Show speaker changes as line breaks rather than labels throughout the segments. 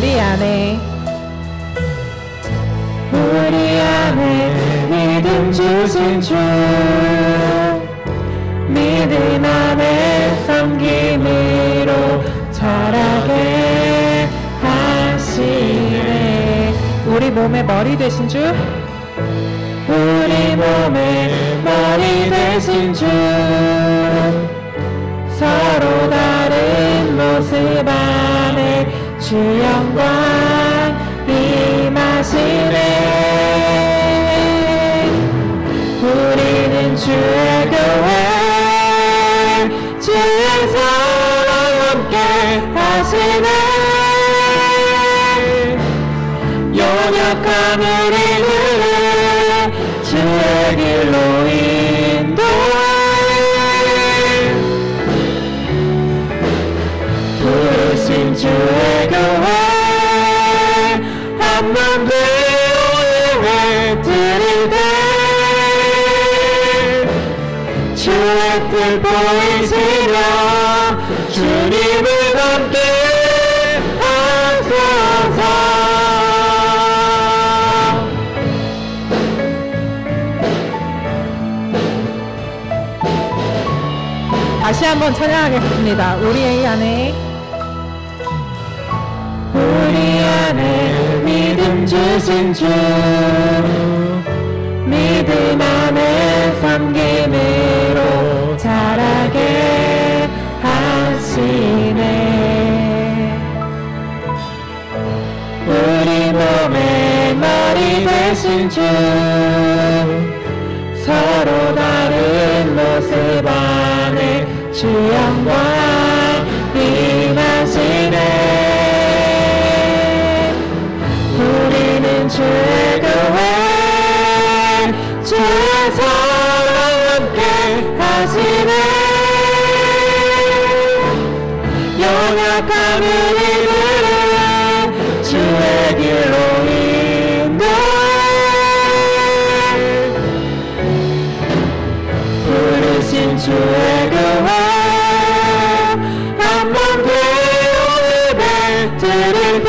우리 안에 믿음 주신 주 믿음 안에 섬김으로 자라게 하시네. 우리 몸의 머리 되신 주 우리 몸의 머리 되신 주 서로 다른 모습 안에 주 영광 임하시네. 우리는 주의 교회 주의 사랑 함께 하시네. 연약한 우리를 주의 길로 인도해. 부르신 주의 교회 한 번 되어 예배 드릴 때 주의 뜻 보이시며 주님을 함께 하소서. 다시 한번 찬양하겠습니다. 우리의 안에 믿음 주신 주 믿음 안에 섬김으로 자라게 하시네. 우리 몸의 머리 되신 주 서로 다른 모습 안에 주 영광 임하시네. 우리는 주의 교회 주의 사랑 함께 하시네. 연약한 우리들은 주의 길로 인도해. 부르신 주의 교회 한 번 되어 예배 드릴 때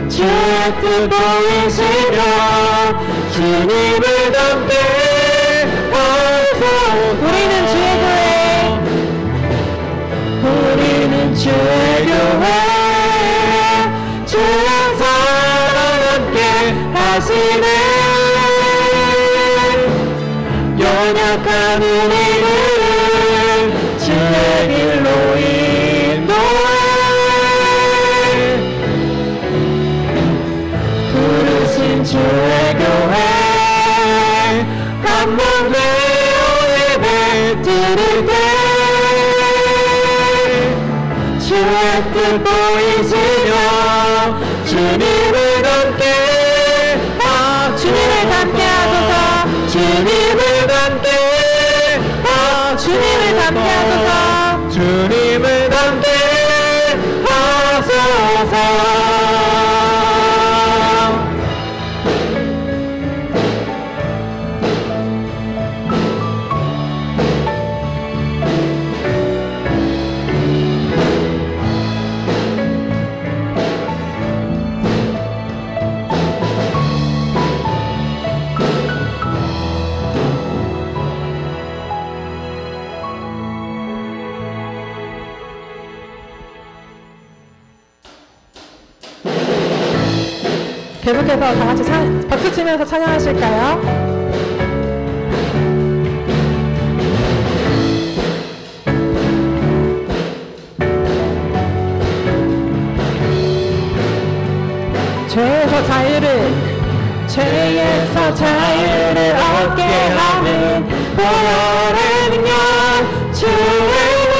주의 뜻 보이시며 주님을 닮게 하소서. 우리는 주의 교회 우리는 주의 교회 주의 사랑 함께 하시네. 연약한 우리를 주의 길로 인도해. 부르신 주의 교회 한 번 되어 예배 드릴 때 주의 뜻 보이시며 주님을 닮게 주님을 닮게 하소서. 주님을 닮게 주님을 닮게 하소서. 주님을 닮게 하소서. 계속해서 다 같이 박수 치면서 찬양하실까요? 죄에서 자유를 얻게 하는 보혈의 능력 주의 문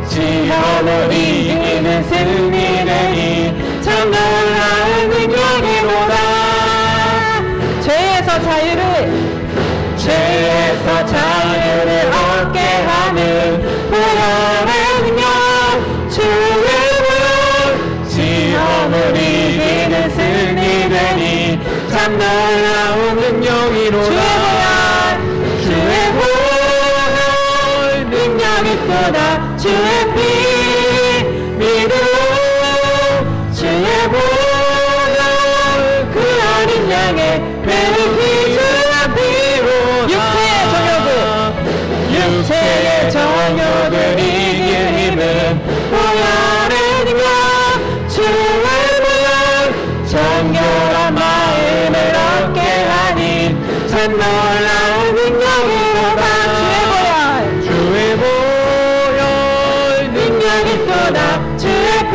시험을 이기는 승리는 이 참 놀라운 능력이로다. 죄에서 자유를 얻게 하는 보혈의 능력 주의 문 시험을 이기는 승리는 이 참 놀라운 능력이로다. 주의 보혈 능력 있구나. 주의 피 믿음 영역을 이길 힘은 보혈의 능력 주의 보혈 정결한 마음을 얻게 하니 참 놀라운 능력이로다 주의 보혈 능력이 또다 주의 피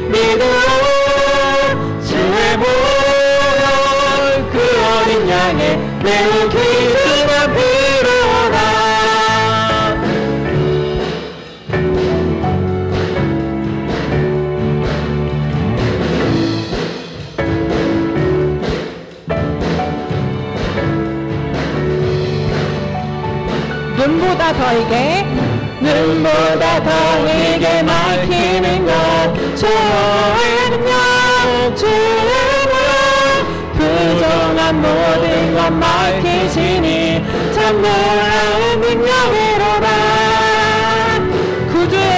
믿음으로 주의 보혈 그 어린 양의 매우 귀중한 피로다
눈보다 더 이게 밝히는 것 주의 능력 주의 보혈 부정한 모든 것 밝히시니 참 놀라운 능력이로다 구주의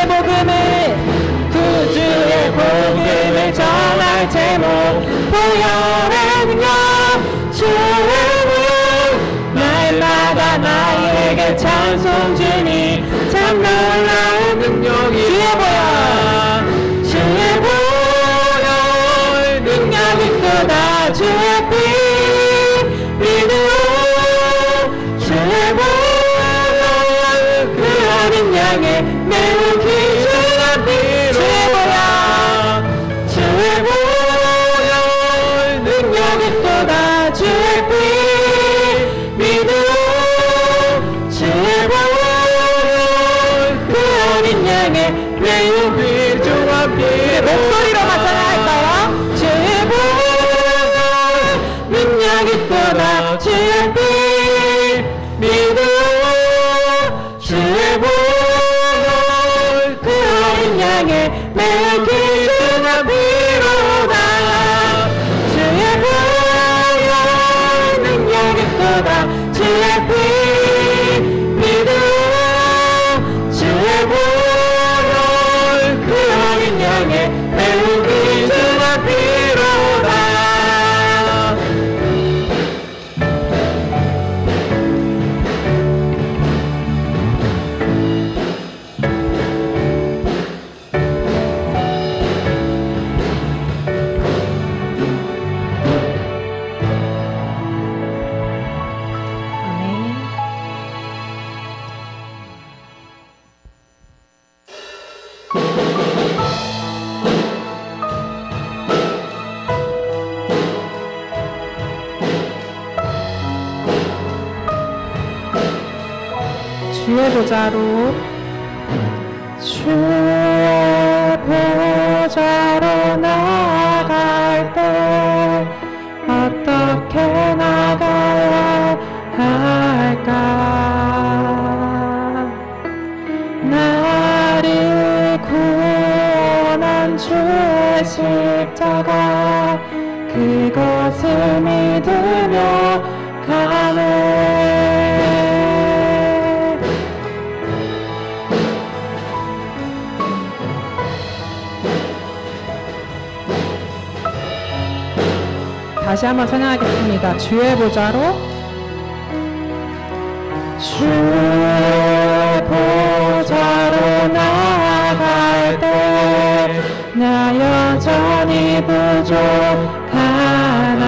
복음을 전할 제목 보혈의 능력 주의 보혈 날마다 나에게 찬송 주니 참 놀라운 능력이 주의 보혈 능력이 크다 주의 피 믿음으로 주의 보혈 그 어린 양의 매우 귀중한 피로 주의 보혈 능력이 크다 주의 피 믿음으로 주의 보혈 그 어린 양의 매우 귀중한 피로 목소리로 맞춰나갈까요? 주의 보혈 능력이 또다 주의 피 믿음으로 주의 보혈 그 어린 양의 매우 귀중한 피로다 주의 보혈 능력이 또다 주의 피 믿음으로 주의 보혈 그 어린 양의 매우 귀중한 피로다 주의 보좌로 나아갈 때 어떻게 나가야 할까 나를 구원한 주의 십자가 그것을 믿으며 가네 다시 한번 찬양하겠습니다. 주의 보좌로 나아갈 때 나 여전히 부족하나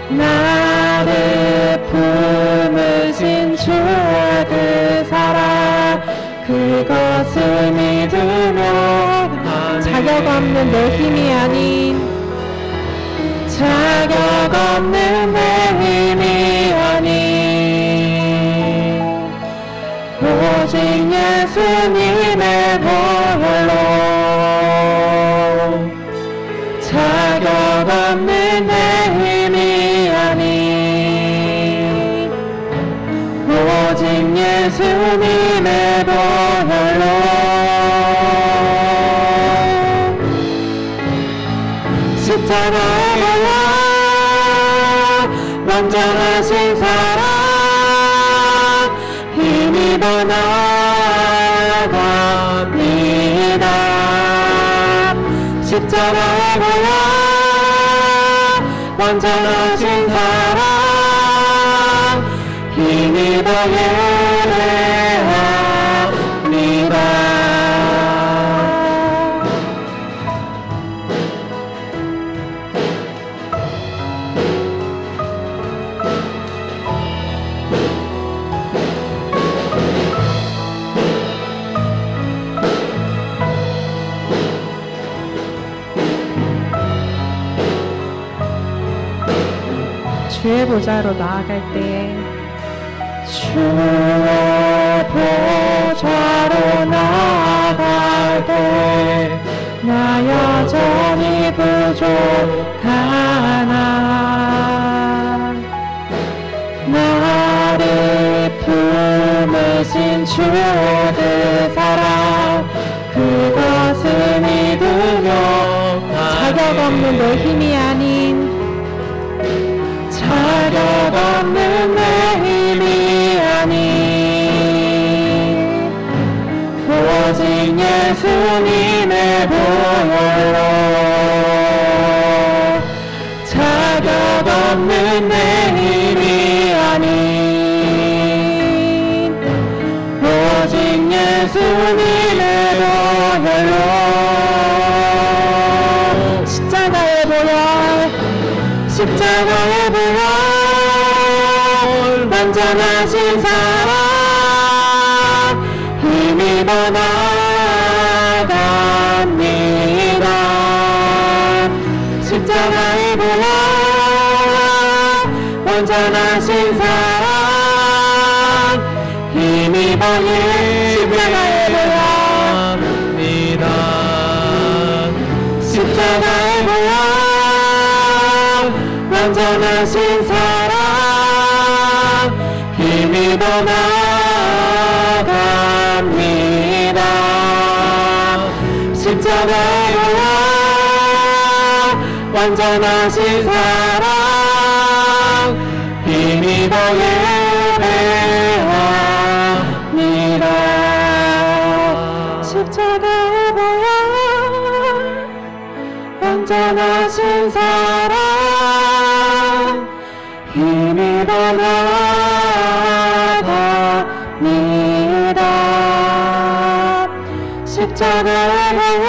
나를 품으신 주의 그 사랑 그것을 믿으며 자격 없는 내 힘이 아닌 자격 없는 내 힘이 아닌 오직 예수님의 보혈로 자격 없는 내 힘이 아닌 오직 예수님의 보혈로 십자가의 보혈 완전하신 사랑 힘입어 나아갑니다 십자가의 보혈 완전하신 사랑 힘입어 예배합니다.
주의 보좌로 나아갈 때에
주의 보좌로 나아갈 때 나 여전히 부족하나 나를 품으신 주의 그 사랑 그것을 믿으며
자격 없는 내 힘이 아닌
자격 없는 내 힘이 아닌 오직 예수님의 보혈로 자격 없는 내 힘이 아닌 오직 예수님의 보혈로
십자가의 보혈
십자가의 보혈 완전하신 사랑 힘입어 나아갑니다. 십자가의 보혈 완전하신 사랑 힘입어 십자가의 보혈입니다. 십자가의 보혈 완전하신 사랑 힘입어 나아갑니다. 십자가의 보혈 완전하신 사랑 힘입어 예배합니다. 십자가의 보혈 완전하신 사랑 힘입어 나아갑니다. 십자가의 보혈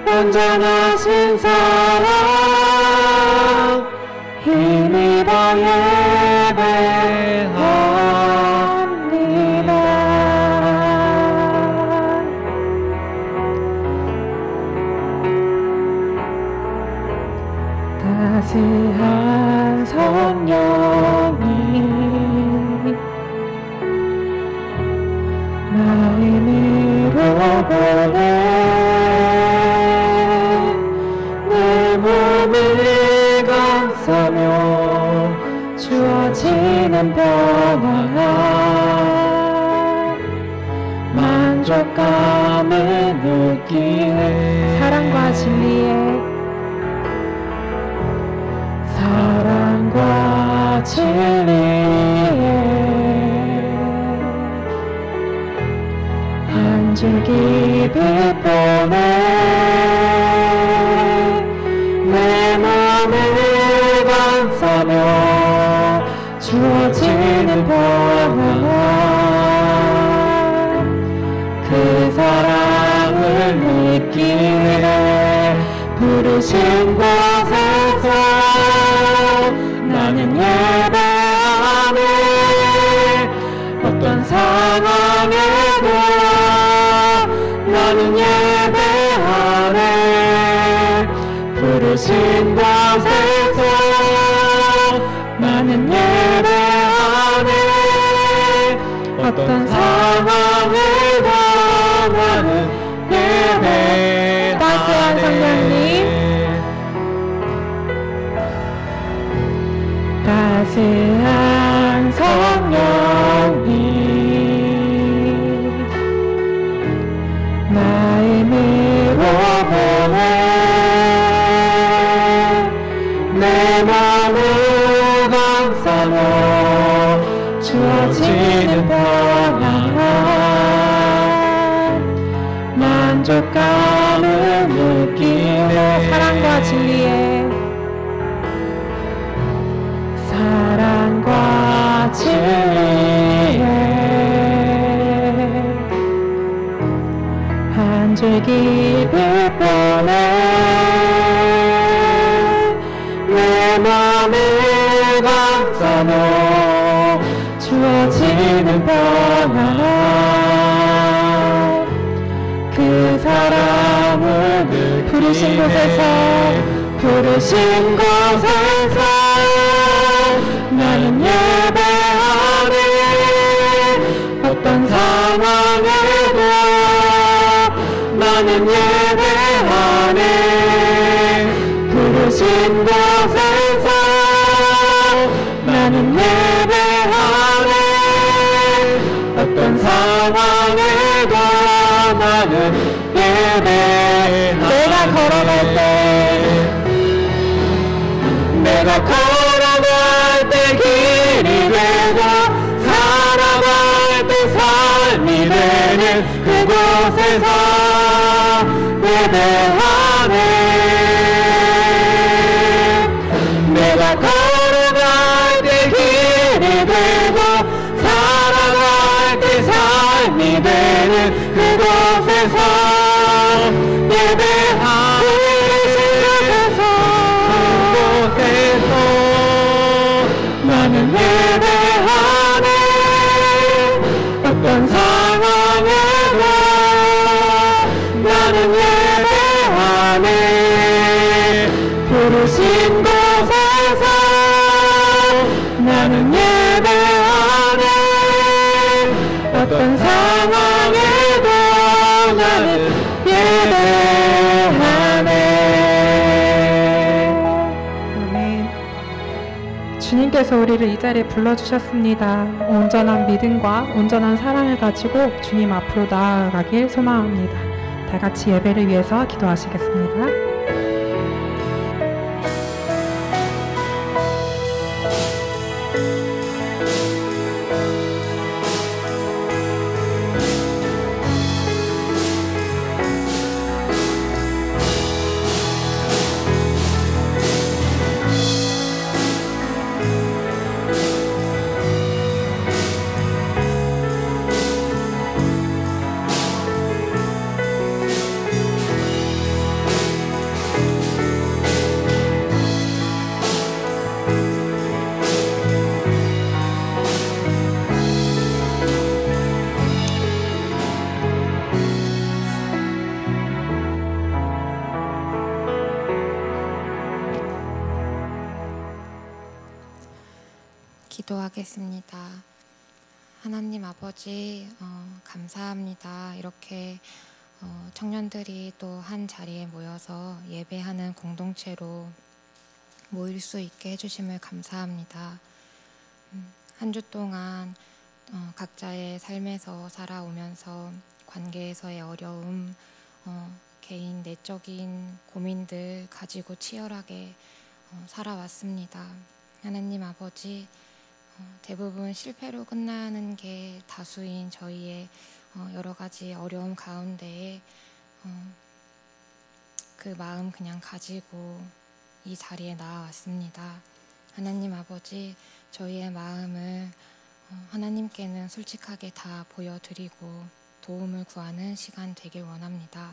완전하신 사랑 힘입어 예배합니다. 따스한 성령이 마음으로 보내 내 몸을 감싸며 주어지는 평안과 만족감을 느끼네.
사랑과 진리에
사랑과 진리에 한 줄기 빛보내 내 맘을 감싸며 주어지는 평안 그 사랑을 느끼네. 부르신 곳에서 나는 예배하네. 어떤 상황에도 나는 예배하네. 부르신 곳에서 나는 예배하네. 어떤 상황에도 나는 예배하네.
따스한 성령님
따스한 성령님 마음으로 보내 내 맘을 감싸며 주어지는 평안 만족감을 느끼네.
사랑과 진리에
사랑 내 맘에 감싸며 주어지는 평안함 그 사랑을 부르신 곳에서 나는 예배하네 어떤 상황에도 나는 예배하네 부르신 곳에서 나는 예배하네 어떤 상황에도 나는 예배하네 내가 걸어갈 때 길이 되고 살아갈 때 삶이 되는 그곳에서 예배하네 내가 걸어갈 때 길이 되고 살아갈 때 삶이 되는 그곳에서 예배하네 나는 예배하네 어떤 상황에도 나는 예배하네 부르신 곳에서 나는 예배하네 어떤 상황에도 나는 예배하네
주님께서 우리를 이 자리에 불러주셨습니다. 온전한 믿음과 온전한 사랑을 가지고 주님 앞으로 나아가길 소망합니다. 다 같이 예배를 위해서 기도하시겠습니다.
기도하겠습니다. 하나님 아버지 감사합니다. 이렇게 청년들이 또 한 자리에 모여서 예배하는 공동체로 모일 수 있게 해주심을 감사합니다. 한 주 동안 각자의 삶에서 살아오면서 관계에서의 어려움, 개인 내적인 고민들 가지고 치열하게 살아왔습니다. 하나님 아버지 대부분 실패로 끝나는 게 다수인 저희의 여러 가지 어려움 가운데에 그 마음 그냥 가지고 이 자리에 나와왔습니다. 하나님 아버지 저희의 마음을 하나님께는 솔직하게 다 보여드리고 도움을 구하는 시간 되길 원합니다.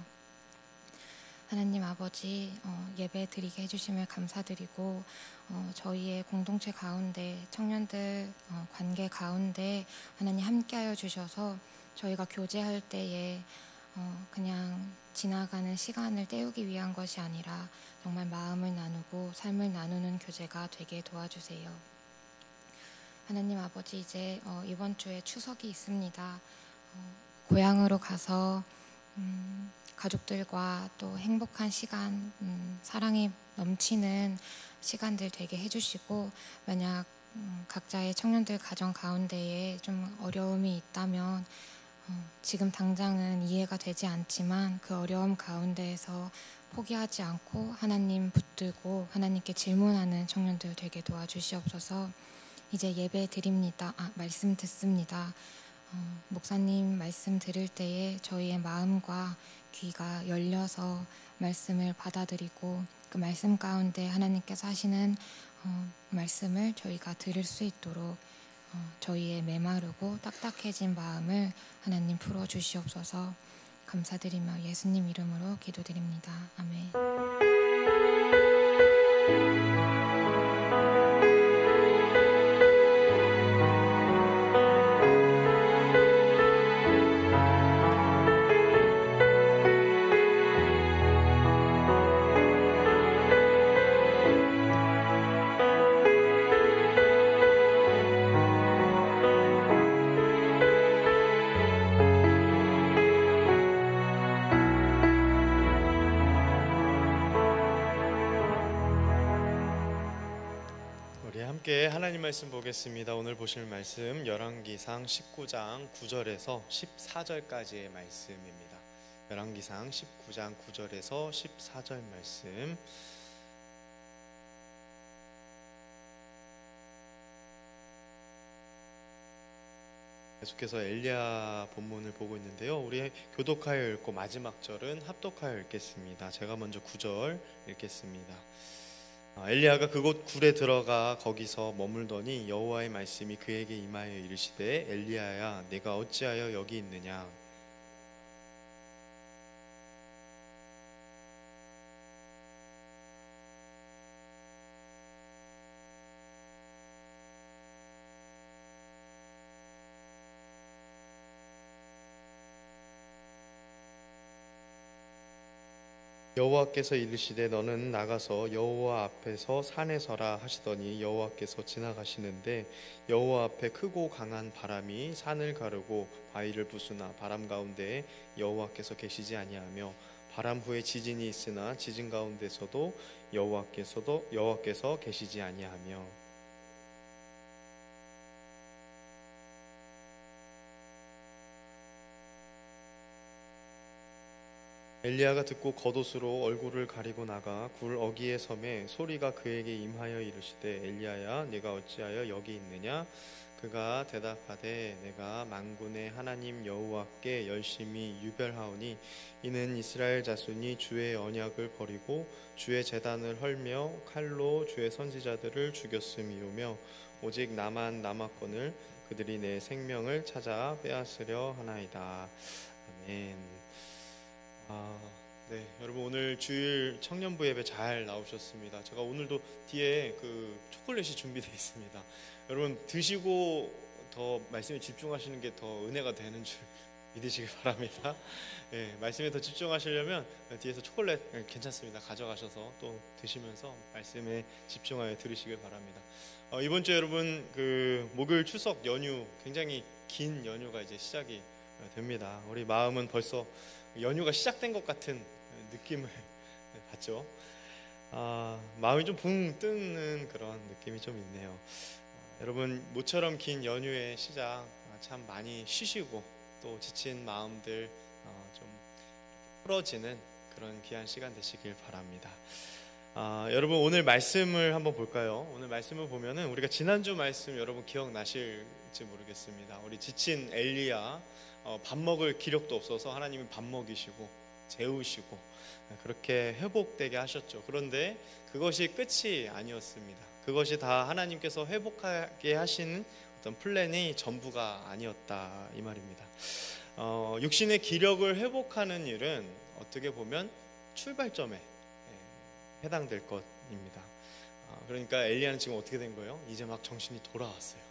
하나님 아버지 예배 드리게 해주심을 감사드리고 저희의 공동체 가운데 청년들 관계 가운데 하나님 함께하여 주셔서 저희가 교제할 때에 그냥 지나가는 시간을 때우기 위한 것이 아니라 정말 마음을 나누고 삶을 나누는 교제가 되게 도와주세요. 하나님 아버지 이제 이번 주에 추석이 있습니다. 고향으로 가서 가족들과 또 행복한 시간, 사랑이 넘치는 시간들 되게 해주시고 만약 각자의 청년들 가정 가운데에 좀 어려움이 있다면 지금 당장은 이해가 되지 않지만 그 어려움 가운데에서 포기하지 않고 하나님 붙들고 하나님께 질문하는 청년들 되게 도와주시옵소서. 이제 예배 드립니다. 말씀 듣습니다. 목사님 말씀 들을 때에 저희의 마음과 귀가 열려서 말씀을 받아들이고 그 말씀 가운데 하나님께서 하시는 말씀을 저희가 들을 수 있도록 저희의 메마르고 딱딱해진 마음을 하나님 풀어주시옵소서. 감사드리며 예수님 이름으로 기도드립니다. 아멘.
우리 함께 하나님 말씀 보겠습니다. 오늘 보실 말씀 열왕기상 19장 9절에서 14절까지의 말씀입니다. 열왕기상 19장 9절에서 14절 말씀. 계속해서 엘리야 본문을 보고 있는데요. 우리 교독하여 읽고 마지막 절은 합독하여 읽겠습니다. 제가 먼저 9절 읽겠습니다. 엘리야가 그곳 굴에 들어가 거기서 머물더니 여호와의 말씀이 그에게 임하여 이르시되 엘리야야 내가 어찌하여 여기 있느냐. 여호와께서 이르시되 너는 나가서 여호와 앞에서 산에 서라 하시더니 여호와께서 지나가시는데 여호와 앞에 크고 강한 바람이 산을 가르고 바위를 부수나 바람 가운데에 여호와께서 계시지 아니하며 바람 후에 지진이 있으나 지진 가운데서도 여호와께서 계시지 아니하며 엘리야가 듣고 겉옷으로 얼굴을 가리고 나가 굴 어귀에 섬에 소리가 그에게 임하여 이르시되 엘리야야 네가 어찌하여 여기 있느냐. 그가 대답하되 내가 만군의 하나님 여호와께 열심히 유별하오니 이는 이스라엘 자손이 주의 언약을 버리고 주의 제단을 헐며 칼로 주의 선지자들을 죽였음이오며 오직 나만 남았거늘 그들이 내 생명을 찾아 빼앗으려 하나이다. 아멘. 네, 여러분 오늘 주일 청년부 예배 잘 나오셨습니다. 제가 오늘도 뒤에 그 초콜릿이 준비되어 있습니다. 여러분 드시고 더 말씀에 집중하시는 게 더 은혜가 되는 줄 믿으시기 바랍니다. 네, 말씀에 더 집중하시려면 뒤에서 초콜릿 괜찮습니다. 가져가셔서 또 드시면서 말씀에 집중하여 들으시길 바랍니다. 이번 주 여러분 그 목요일 추석 연휴 굉장히 긴 연휴가 이제 시작이 됩니다. 우리 마음은 벌써 연휴가 시작된 것 같은 느낌을 받죠. 마음이 좀 붕 뜨는 그런 느낌이 좀 있네요. 여러분 모처럼 긴 연휴의 시작 참 많이 쉬시고 또 지친 마음들 좀 풀어지는 그런 귀한 시간 되시길 바랍니다. 여러분 오늘 말씀을 한번 볼까요? 오늘 말씀을 보면은 우리가 지난주 말씀 여러분 기억나실지 모르겠습니다. 우리 지친 엘리야 밥 먹을 기력도 없어서 하나님이 밥 먹이시고 재우시고 그렇게 회복되게 하셨죠. 그런데 그것이 끝이 아니었습니다. 그것이 다 하나님께서 회복하게 하신 어떤 플랜이 전부가 아니었다 이 말입니다. 육신의 기력을 회복하는 일은 어떻게 보면 출발점에 해당될 것입니다. 그러니까 엘리야는 지금 어떻게 된 거예요? 이제 막 정신이 돌아왔어요.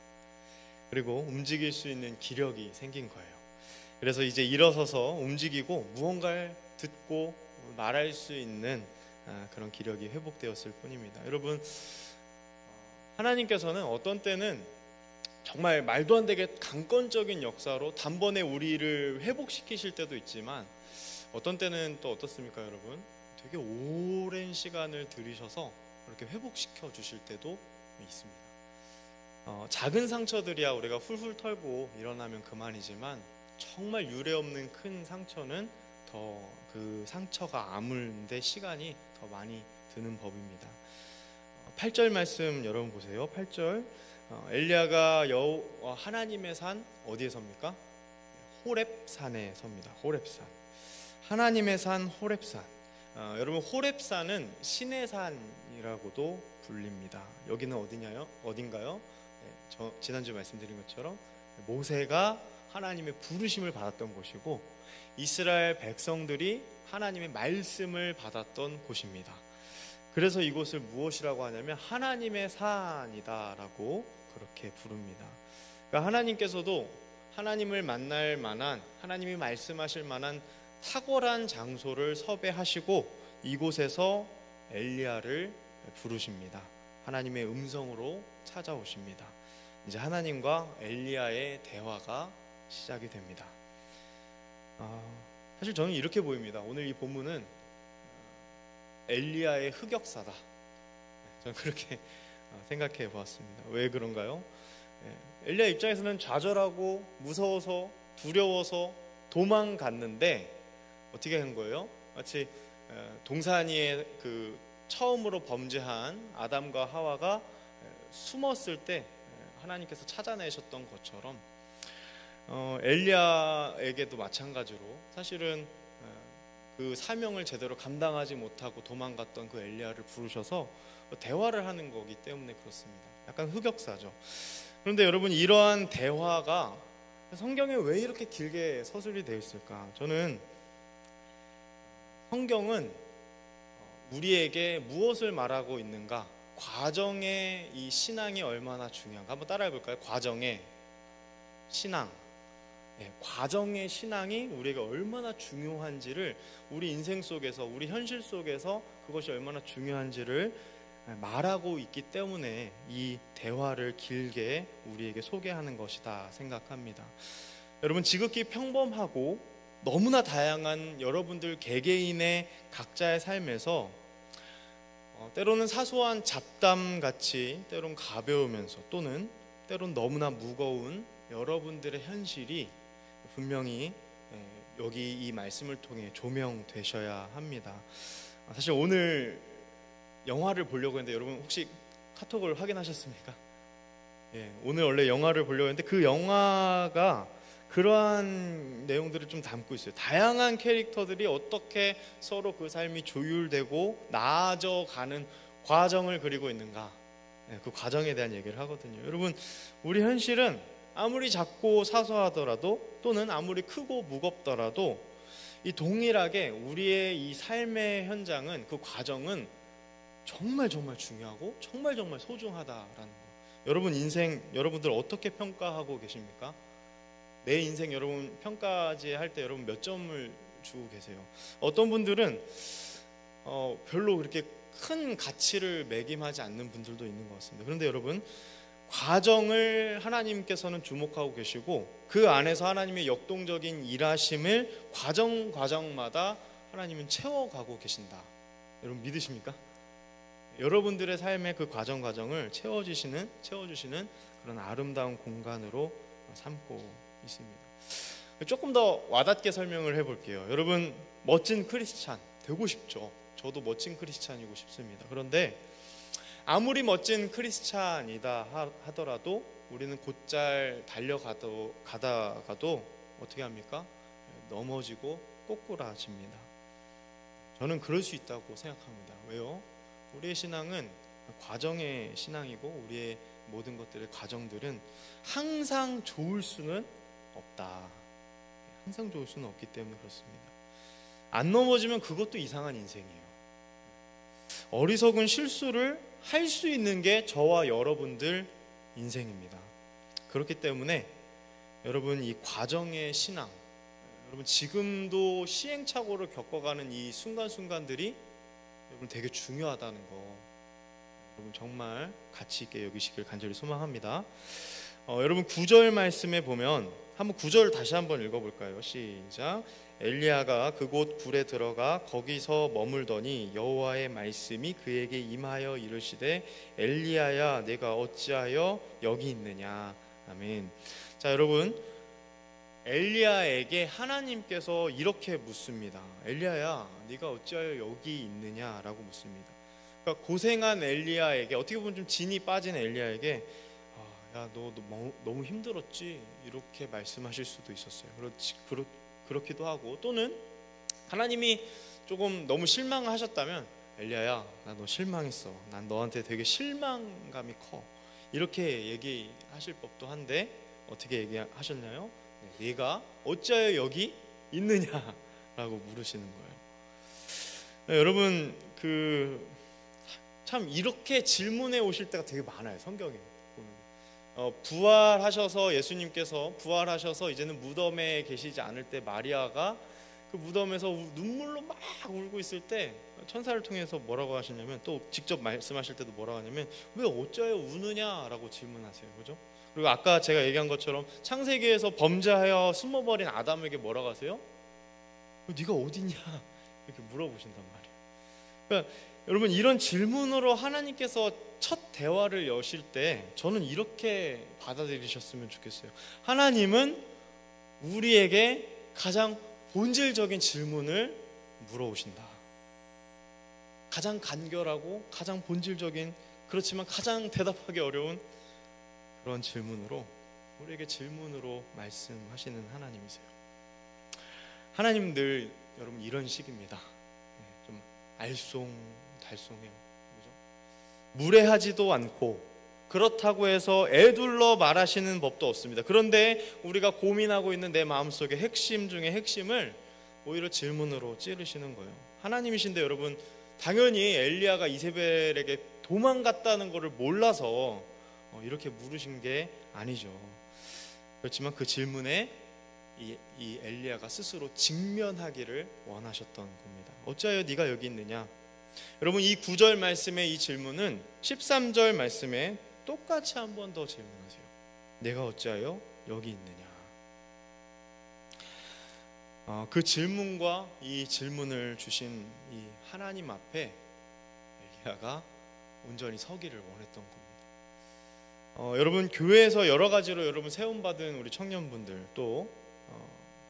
그리고 움직일 수 있는 기력이 생긴 거예요. 그래서 이제 일어서서 움직이고 무언가를 듣고 말할 수 있는 그런 기력이 회복되었을 뿐입니다. 여러분 하나님께서는 어떤 때는 정말 말도 안 되게 강권적인 역사로 단번에 우리를 회복시키실 때도 있지만 어떤 때는 또 어떻습니까 여러분? 되게 오랜 시간을 들이셔서 그렇게 회복시켜 주실 때도 있습니다. 작은 상처들이야 우리가 훌훌 털고 일어나면 그만이지만 정말 유례없는 큰 상처는 더 그 상처가 아물는데 시간이 더 많이 드는 법입니다. 8절 말씀 여러분 보세요. 8절 엘리야가 하나님의 산 어디에 섭니까? 호렙산에 섭니다. 호렙산. 하나님의 산 호렙산. 여러분 호렙산은 신의 산이라고도 불립니다. 여기는 어딘가요? 지난주에 말씀드린 것처럼 모세가 하나님의 부르심을 받았던 곳이고 이스라엘 백성들이 하나님의 말씀을 받았던 곳입니다. 그래서 이곳을 무엇이라고 하냐면 하나님의 산이다라고 그렇게 부릅니다. 그러니까 하나님께서도 하나님을 만날 만한 하나님이 말씀하실 만한 탁월한 장소를 섭외하시고 이곳에서 엘리야를 부르십니다. 하나님의 음성으로 찾아오십니다. 이제 하나님과 엘리야의 대화가 시작이 됩니다. 사실 저는 이렇게 보입니다. 오늘 이 본문은 엘리야의 흑역사다. 저는 그렇게 생각해 보았습니다. 왜 그런가요? 엘리야 입장에서는 좌절하고 무서워서 두려워서 도망갔는데 어떻게 한 거예요? 마치 동산 위에 그 처음으로 범죄한 아담과 하와가 숨었을 때 하나님께서 찾아내셨던 것처럼 엘리야에게도 마찬가지로 사실은 그 사명을 제대로 감당하지 못하고 도망갔던 그 엘리야를 부르셔서 대화를 하는 거기 때문에 그렇습니다. 약간 흑역사죠. 그런데 여러분, 이러한 대화가 성경에 왜 이렇게 길게 서술이 되어 있을까? 저는 성경은 우리에게 무엇을 말하고 있는가? 과정의 이 신앙이 얼마나 중요한가? 한번 따라해 볼까요? 과정의 신앙. 과정의 신앙이 우리에게 얼마나 중요한지를 우리 인생 속에서, 우리 현실 속에서 그것이 얼마나 중요한지를 말하고 있기 때문에 이 대화를 길게 우리에게 소개하는 것이다 생각합니다. 여러분, 지극히 평범하고 너무나 다양한 여러분들 개개인의 각자의 삶에서 때로는 사소한 잡담같이, 때로는 가벼우면서, 또는 때로는 너무나 무거운 여러분들의 현실이 분명히 여기 이 말씀을 통해 조명되셔야 합니다. 사실 오늘 영화를 보려고 했는데 여러분 혹시 카톡을 확인하셨습니까? 오늘 원래 영화를 보려고 했는데 그 영화가 그러한 내용들을 좀 담고 있어요. 다양한 캐릭터들이 어떻게 서로 그 삶이 조율되고 나아져가는 과정을 그리고 있는가, 그 과정에 대한 얘기를 하거든요. 여러분, 우리 현실은 아무리 작고 사소하더라도, 또는 아무리 크고 무겁더라도 이 동일하게 우리의 이 삶의 현장은, 그 과정은 정말 중요하고 정말 소중하다라는 거. 여러분 인생, 여러분들 어떻게 평가하고 계십니까? 내 인생 여러분 평가지 할 때 여러분 몇 점을 주고 계세요? 어떤 분들은 별로 그렇게 큰 가치를 매김하지 않는 분들도 있는 것 같습니다. 그런데 여러분, 과정을 하나님께서는 주목하고 계시고 그 안에서 하나님의 역동적인 일하심을 과정마다 하나님은 채워가고 계신다. 여러분 믿으십니까? 여러분들의 삶의 그 과정을 채워주시는 그런 아름다운 공간으로 삼고 있습니다. 조금 더 와닿게 설명을 해볼게요. 여러분, 멋진 크리스찬 되고 싶죠. 저도 멋진 크리스찬이고 싶습니다. 그런데 아무리 멋진 크리스찬이다 하더라도 우리는 곧잘 달려가다가도 어떻게 합니까? 넘어지고 꼬꾸라집니다. 저는 그럴 수 있다고 생각합니다. 왜요? 우리의 신앙은 과정의 신앙이고 우리의 모든 것들의 과정들은 항상 좋을 수는 없다. 항상 좋을 수는 없기 때문에 그렇습니다. 안 넘어지면 그것도 이상한 인생이에요. 어리석은 실수를 할 수 있는 게 저와 여러분들 인생입니다. 그렇기 때문에 여러분, 이 과정의 신앙, 여러분 지금도 시행착오를 겪어가는 이 순간순간들이 여러분 되게 중요하다는 거, 여러분 정말 가치 있게 여기시길 간절히 소망합니다. 여러분 9절 말씀에 보면, 한번 9절 다시 한번 읽어볼까요? 시작. 엘리야가 그곳 굴에 들어가 거기서 머물더니 여호와의 말씀이 그에게 임하여 이르시되 엘리야야 내가 어찌하여 여기 있느냐. 아멘. 자, 여러분, 엘리야에게 하나님께서 이렇게 묻습니다. 엘리야야 네가 어찌하여 여기 있느냐라고 묻습니다. 그러니까 고생한 엘리야에게, 어떻게 보면 좀 진이 빠진 엘리야에게 야, 너 너무 힘들었지? 이렇게 말씀하실 수도 있었어요. 그렇기도 하고, 또는 하나님이 조금 너무 실망하셨다면 엘리야야 나 너 실망했어. 난 너한테 되게 실망감이 커. 이렇게 얘기하실 법도 한데 어떻게 얘기하셨나요? 네가 어찌하여 여기 있느냐라고 물으시는 거예요. 네, 여러분 참 이렇게 질문해 오실 때가 되게 많아요. 성경에 부활하셔서, 예수님께서 부활하셔서 이제는 무덤에 계시지 않을 때 마리아가 그 무덤에서 눈물로 막 울고 있을 때 천사를 통해서 뭐라고 하시냐면, 또 직접 말씀하실 때도 뭐라고 하냐면 왜 어찌하여 우느냐라고 질문하세요. 그죠? 그리고 아까 제가 얘기한 것처럼 창세기에서 범죄하여 숨어버린 아담에게 뭐라고 하세요? 네가 어디냐? 이렇게 물어보신단 말이에요. 그러니까 여러분, 이런 질문으로 하나님께서 첫 대화를 여실 때 저는 이렇게 받아들이셨으면 좋겠어요. 하나님은 우리에게 가장 본질적인 질문을 물어오신다. 가장 간결하고 가장 본질적인, 그렇지만 가장 대답하기 어려운 그런 질문으로, 우리에게 질문으로 말씀하시는 하나님이세요. 하나님 늘 여러분 이런 식입니다. 좀 알쏭달쏭해요. 그죠? 무례하지도 않고 그렇다고 해서 애둘러 말하시는 법도 없습니다. 그런데 우리가 고민하고 있는 내 마음속의 핵심 중에 핵심을 오히려 질문으로 찌르시는 거예요. 하나님이신데 여러분, 당연히 엘리야가 이세벨에게 도망갔다는 것을 몰라서 이렇게 물으신 게 아니죠. 그렇지만 그 질문에 이 엘리야가 스스로 직면하기를 원하셨던 겁니다. 어찌하여 네가 여기 있느냐? 여러분, 이 9절 말씀의 이 질문은 13절 말씀에 똑같이 한 번 더 질문하세요. 내가 어찌하여 여기 있느냐? 그 질문과 이 질문을 주신 이 하나님 앞에 엘리야가 온전히 서기를 원했던 겁니다. 여러분, 교회에서 여러 가지로 여러분 세움받은 우리 청년분들, 또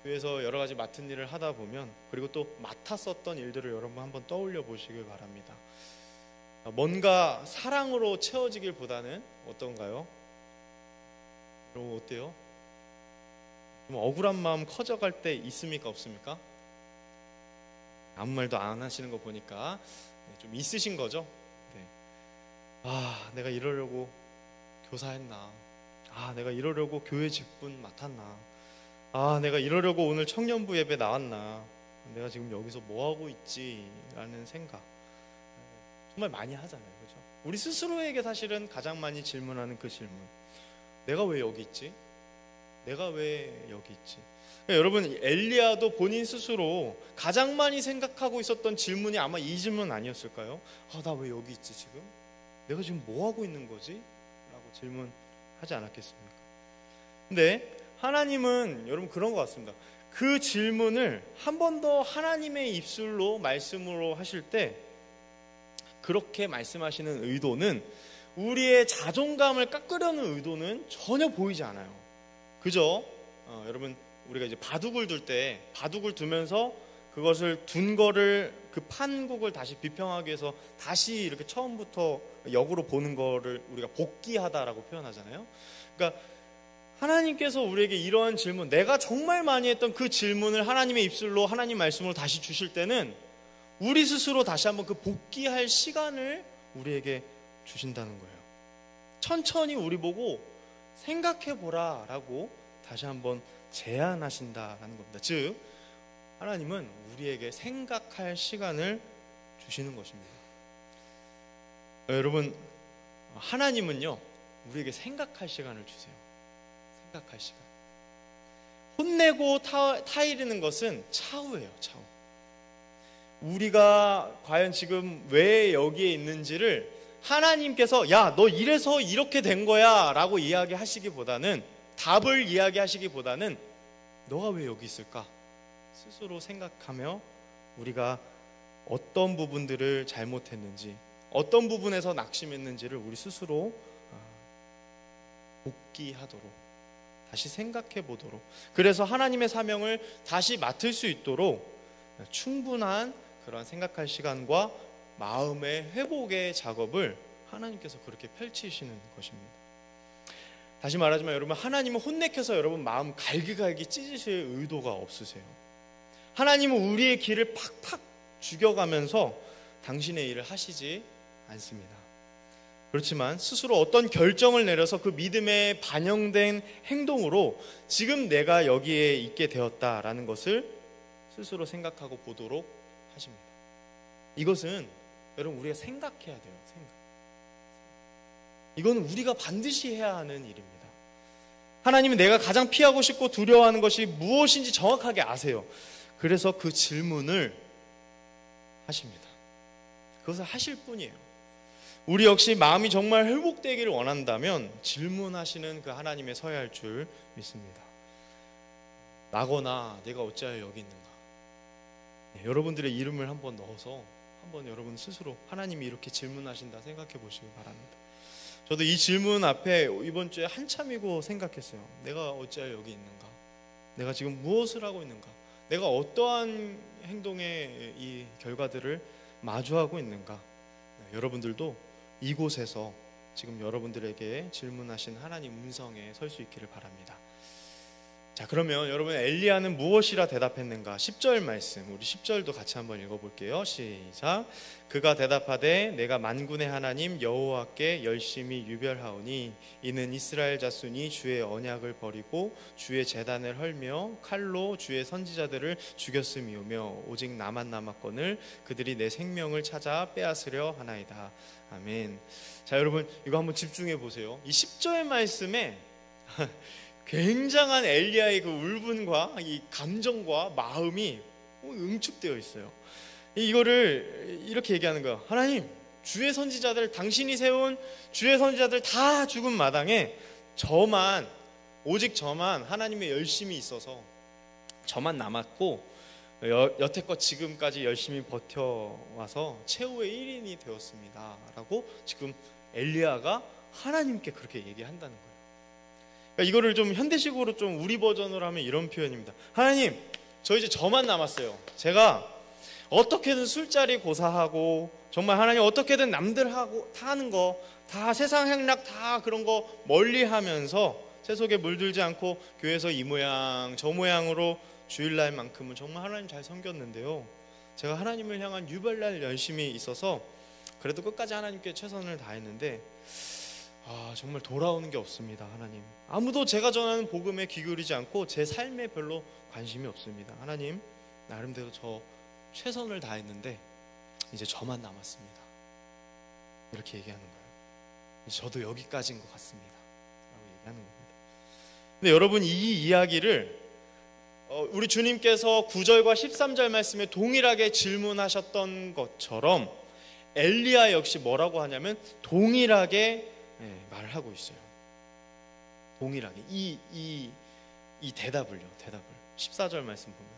교회에서 여러 가지 맡은 일을 하다 보면, 그리고 또 맡았었던 일들을 여러분 한번 떠올려 보시길 바랍니다. 뭔가 사랑으로 채워지길보다는 어떤가요? 여러분 어때요? 좀 억울한 마음 커져갈 때 있습니까, 없습니까? 아무 말도 안 하시는 거 보니까 좀 있으신 거죠? 네. 내가 이러려고 교사했나? 내가 이러려고 교회 직분 맡았나? 내가 이러려고 오늘 청년부 예배 나왔나? 내가 지금 여기서 뭐 하고 있지? 라는 생각 정말 많이 하잖아요. 그렇죠? 우리 스스로에게 사실은 가장 많이 질문하는 그 질문, 내가 왜 여기 있지? 내가 왜 여기 있지? 여러분, 엘리야도 본인 스스로 가장 많이 생각하고 있었던 질문이 아마 이 질문 아니었을까요? 나 왜 여기 있지 지금? 내가 지금 뭐 하고 있는 거지? 라고 질문하지 않았겠습니까? 근데 하나님은 여러분 그런 것 같습니다. 그 질문을 한 번 더 하나님의 입술로 말씀으로 하실 때, 그렇게 말씀하시는 의도는, 우리의 자존감을 깎으려는 의도는 전혀 보이지 않아요. 그죠? 여러분, 우리가 이제 바둑을 둘 때 바둑을 두면서 그것을 둔 거를, 그 판국을 다시 비평하기 위해서 다시 이렇게 처음부터 역으로 보는 거를 우리가 복기하다라고 표현하잖아요. 그러니까 하나님께서 우리에게 이러한 질문, 내가 정말 많이 했던 그 질문을 하나님의 입술로, 하나님 말씀으로 다시 주실 때는 우리 스스로 다시 한번 그 복기할 시간을 우리에게 주신다는 거예요. 천천히 우리 보고 생각해보라 라고 다시 한번 제안하신다라는 겁니다. 즉, 하나님은 우리에게 생각할 시간을 주시는 것입니다. 여러분, 하나님은요, 우리에게 생각할 시간을 주세요. 생각할 시간. 혼내고 타이르는 것은 차후예요, 차후. 우리가 과연 지금 왜 여기에 있는지를 하나님께서 야, 너 이래서 이렇게 된 거야 라고 이야기하시기보다는, 답을 이야기하시기보다는 너가 왜 여기 있을까? 스스로 생각하며 우리가 어떤 부분들을 잘못했는지, 어떤 부분에서 낙심했는지를 우리 스스로 복기하도록, 다시 생각해 보도록, 그래서 하나님의 사명을 다시 맡을 수 있도록 충분한 그런 생각할 시간과 마음의 회복의 작업을 하나님께서 그렇게 펼치시는 것입니다. 다시 말하지만 여러분, 하나님은 혼내켜서 여러분 마음 갈기갈기 찢으실 의도가 없으세요. 하나님은 우리의 길을 팍팍 죽여가면서 당신의 일을 하시지 않습니다. 그렇지만 스스로 어떤 결정을 내려서 그 믿음에 반영된 행동으로 지금 내가 여기에 있게 되었다라는 것을 스스로 생각하고 보도록 하십니다. 이것은 여러분 우리가 생각해야 돼요. 이거는 우리가 반드시 해야 하는 일입니다. 하나님은 내가 가장 피하고 싶고 두려워하는 것이 무엇인지 정확하게 아세요. 그래서 그 질문을 하십니다. 그것을 하실 뿐이에요. 우리 역시 마음이 정말 회복되기를 원한다면 질문하시는 그 하나님에 서야 할 줄 믿습니다. 나거나 내가 어찌하여 여기 있는가. 여러분들의 이름을 한번 넣어서 한번 여러분 스스로 하나님이 이렇게 질문하신다 생각해 보시기 바랍니다. 저도 이 질문 앞에 이번 주에 한참이고 생각했어요. 내가 어찌하여 여기 있는가? 내가 지금 무엇을 하고 있는가? 내가 어떠한 행동의 이 결과들을 마주하고 있는가? 여러분들도 이곳에서 지금 여러분들에게 질문하신 하나님 음성에 설 수 있기를 바랍니다. 자, 그러면 여러분 엘리야는 무엇이라 대답했는가? 10절 말씀, 우리 10절도 같이 한번 읽어볼게요. 시작. 그가 대답하되 내가 만군의 하나님 여호와께 열심히 유별하오니 이는 이스라엘 자손이 주의 언약을 버리고 주의 제단을 헐며 칼로 주의 선지자들을 죽였음이오며 오직 나만 남았거늘 그들이 내 생명을 찾아 빼앗으려 하나이다. 아멘. 자, 여러분 이거 한번 집중해 보세요. 이 10절 말씀에 굉장한 엘리야의 그 울분과 이 감정과 마음이 응축되어 있어요. 이거를 이렇게 얘기하는 거예요. 하나님, 주의 선지자들, 당신이 세운 주의 선지자들 다 죽은 마당에 저만, 오직 저만 하나님의 열심이 있어서 저만 남았고 여태껏 지금까지 열심히 버텨와서 최후의 1인이 되었습니다 라고 지금 엘리야가 하나님께 그렇게 얘기한다는 거예요. 그러니까 이거를 좀 현대식으로 좀 우리 버전으로 하면 이런 표현입니다. 하나님, 저 이제 저만 남았어요. 제가 어떻게든 술자리 고사하고 정말 하나님 어떻게든 남들하고 다 하는 거 다 세상 행락 다 그런 거 멀리 하면서 세속에 물들지 않고 교회에서 이 모양 저 모양으로 주일날만큼은 정말 하나님 잘 섬겼는데요. 제가 하나님을 향한 유별날 열심히 있어서 그래도 끝까지 하나님께 최선을 다했는데 정말 돌아오는 게 없습니다. 하나님, 아무도 제가 전하는 복음에 귀 기울이지 않고 제 삶에 별로 관심이 없습니다. 하나님, 나름대로 저 최선을 다했는데 이제 저만 남았습니다. 이렇게 얘기하는 거예요. 저도 여기까지인 것 같습니다 라고 얘기하는 겁니다. 근데 여러분, 이 이야기를 우리 주님께서 9절과 13절 말씀에 동일하게 질문하셨던 것처럼 엘리야 역시 뭐라고 하냐면 동일하게 말을 하고 있어요. 동일하게 이 대답을 14절 말씀 보면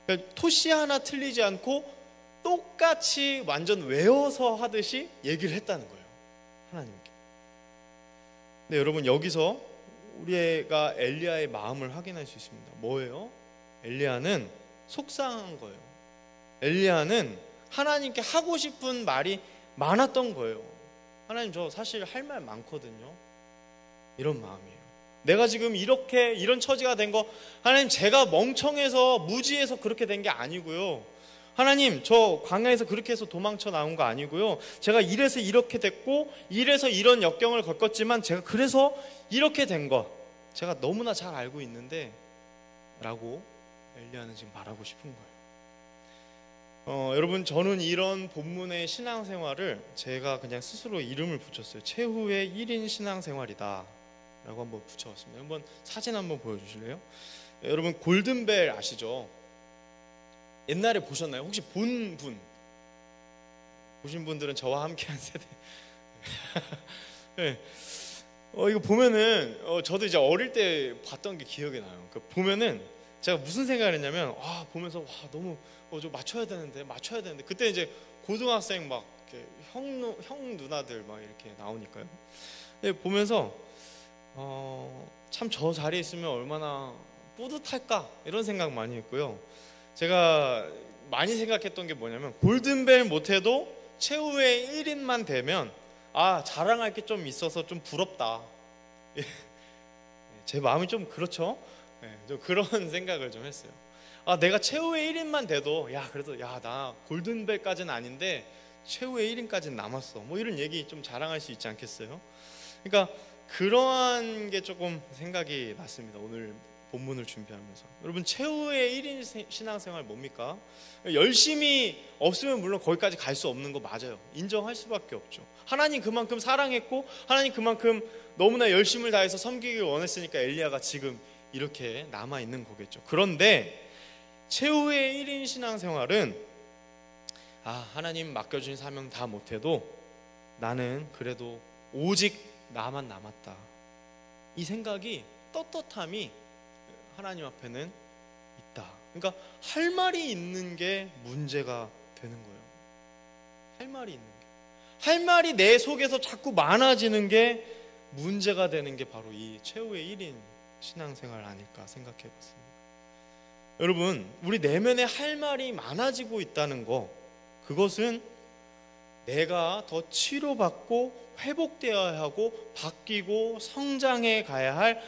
그러니까 토시 하나 틀리지 않고 똑같이 완전 외워서 하듯이 얘기를 했다는 거예요, 하나님께. 근데 여러분, 여기서 우리가 엘리야의 마음을 확인할 수 있습니다. 뭐예요? 엘리야는 속상한 거예요. 엘리야는 하나님께 하고 싶은 말이 많았던 거예요. 하나님, 저 사실 할 말 많거든요. 이런 마음이에요. 내가 지금 이런 처지가 된 거, 하나님, 제가 멍청해서 무지해서 그렇게 된 게 아니고요. 하나님, 저 광야에서 그렇게 해서 도망쳐 나온 거 아니고요. 제가 이래서 이렇게 됐고 이래서 이런 역경을 겪었지만 제가 그래서 이렇게 된 거 제가 너무나 잘 알고 있는데 라고 엘리야는 지금 말하고 싶은 거예요. 여러분, 저는 이런 본문의 신앙생활을 제가 그냥 스스로 이름을 붙였어요. 최후의 1인 신앙생활이다 라고 한번 붙여봤습니다. 한번 사진 한번 보여주실래요? 여러분, 골든벨 아시죠? 옛날에 보셨나요? 혹시 본 분? 보신 분들은 저와 함께한 세대. 네. 이거 보면은 저도 이제 어릴 때 봤던 게 기억이 나요. 보면은 제가 무슨 생각을 했냐면 보면서 너무 저 맞춰야 되는데 그때 이제 고등학생 막 이렇게 형 누나들 막 이렇게 나오니까요. 근데 보면서 참 저 자리에 있으면 얼마나 뿌듯할까 이런 생각 많이 했고요. 제가 많이 생각했던 게 뭐냐면 골든벨 못해도 최후의 1인만 되면 자랑할 게 좀 있어서 좀 부럽다. 제 마음이 좀 그렇죠? 좀 그런 생각을 좀 했어요. 내가 최후의 1인만 돼도 그래도 나 골든벨까지는 아닌데 최후의 1인까지는 남았어, 뭐 이런 얘기 좀 자랑할 수 있지 않겠어요? 그러니까 그러한 게 조금 생각이 났습니다, 오늘 본문을 준비하면서. 여러분, 최후의 1인 신앙생활 뭡니까? 열심히 없으면 물론 거기까지 갈 수 없는 거 맞아요. 인정할 수밖에 없죠. 하나님 그만큼 사랑했고 하나님 그만큼 너무나 열심을 다해서 섬기길 원했으니까 엘리야가 지금 이렇게 남아있는 거겠죠. 그런데 최후의 1인 신앙생활은 하나님 맡겨주신 사명 다 못해도 나는 그래도 오직 나만 남았다, 이 생각이, 떳떳함이 하나님 앞에는 있다. 그러니까 할 말이 있는 게 문제가 되는 거예요. 말이 있는 게, 할 말이 내 속에서 자꾸 많아지는 게 문제가 되는 게 바로 이 최후의 1인 신앙생활 아닐까 생각해 봤습니다. 여러분, 우리 내면에 할 말이 많아지고 있다는 거, 그것은 내가 더 치료받고 회복되어야 하고 바뀌고 성장해 가야 할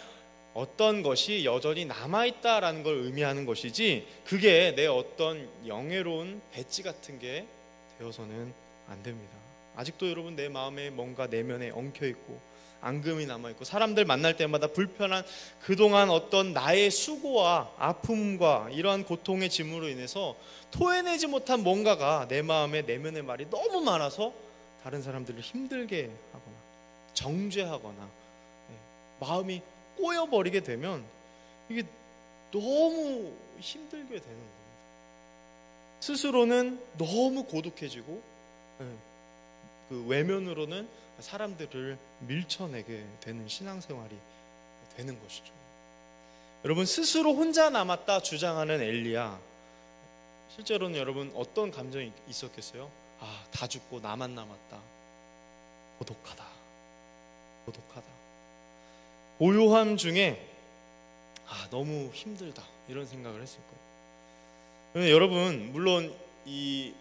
어떤 것이 여전히 남아있다라는 걸 의미하는 것이지, 그게 내 어떤 영예로운 배지 같은 게 되어서는 안 됩니다. 아직도 여러분 내 마음에 뭔가 내면에 엉켜있고 앙금이 남아있고, 사람들 만날 때마다 불편한 그동안 어떤 나의 수고와 아픔과 이러한 고통의 짐으로 인해서 토해내지 못한 뭔가가 내 마음에, 내면의 말이 너무 많아서 다른 사람들을 힘들게 하거나 정죄하거나 마음이 꼬여버리게 되면 이게 너무 힘들게 되는 겁니다. 스스로는 너무 고독해지고 그 외면으로는 사람들을 밀쳐내게 되는 신앙생활이 되는 것이죠. 여러분, 스스로 혼자 남았다 주장하는 엘리야, 실제로는 여러분 어떤 감정이 있었겠어요? 아, 다 죽고 나만 남았다. 고독하다. 고요함 중에 너무 힘들다, 이런 생각을 했을 거예요. 여러분, 물론 이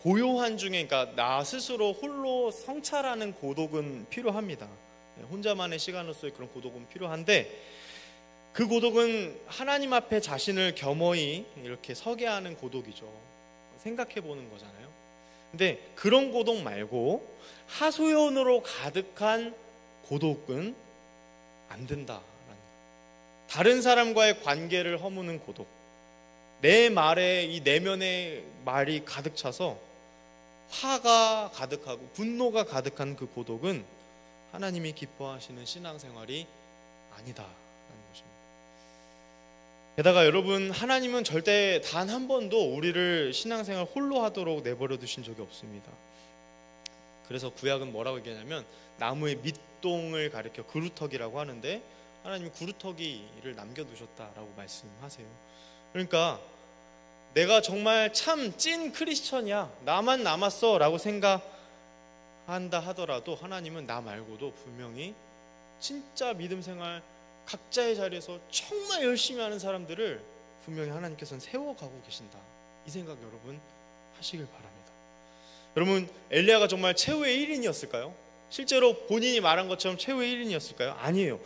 고요한 중에, 그러니까 나 스스로 홀로 성찰하는 고독은 필요합니다. 혼자만의 시간으로서의 그런 고독은 필요한데, 그 고독은 하나님 앞에 자신을 겸허히 이렇게 서게 하는 고독이죠. 생각해 보는 거잖아요. 근데 그런 고독 말고 하소연으로 가득한 고독은 안 된다라는 거예요. 다른 사람과의 관계를 허무는 고독, 내 말에 이 내면의 말이 가득 차서 화가 가득하고 분노가 가득한 그 고독은 하나님이 기뻐하시는 신앙생활이 아니다라는 것입니다. 게다가 여러분, 하나님은 절대 단 한 번도 우리를 신앙생활 홀로 하도록 내버려 두신 적이 없습니다. 그래서 구약은 뭐라고 얘기하냐면 나무의 밑동을 가리켜 그루터기라고 하는데, 하나님이 그루터기를 남겨두셨다라고 말씀하세요. 그러니까 내가 정말 참 찐 크리스천이야, 나만 남았어 라고 생각한다 하더라도 하나님은 나 말고도 분명히 진짜 믿음 생활 각자의 자리에서 정말 열심히 하는 사람들을 분명히 하나님께서는 세워가고 계신다, 이 생각 여러분 하시길 바랍니다. 여러분, 엘리야가 정말 최후의 1인이었을까요? 실제로 본인이 말한 것처럼 최후의 1인이었을까요? 아니에요.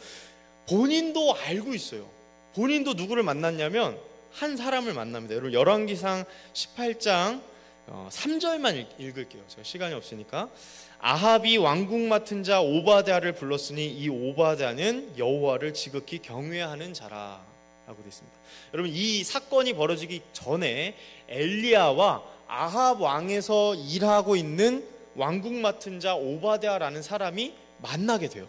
본인도 알고 있어요. 본인도 누구를 만났냐면 한 사람을 만납니다. 여러분, 열왕기상 18장 3절만 읽을게요. 제가 시간이 없으니까. 아합이 왕궁 맡은 자 오바댜를 불렀으니 이 오바댜는 여호와를 지극히 경외하는 자라 라고 되어 있습니다. 여러분, 이 사건이 벌어지기 전에 엘리야와 아합 왕에서 일하고 있는 왕궁 맡은 자 오바댜라는 사람이 만나게 돼요.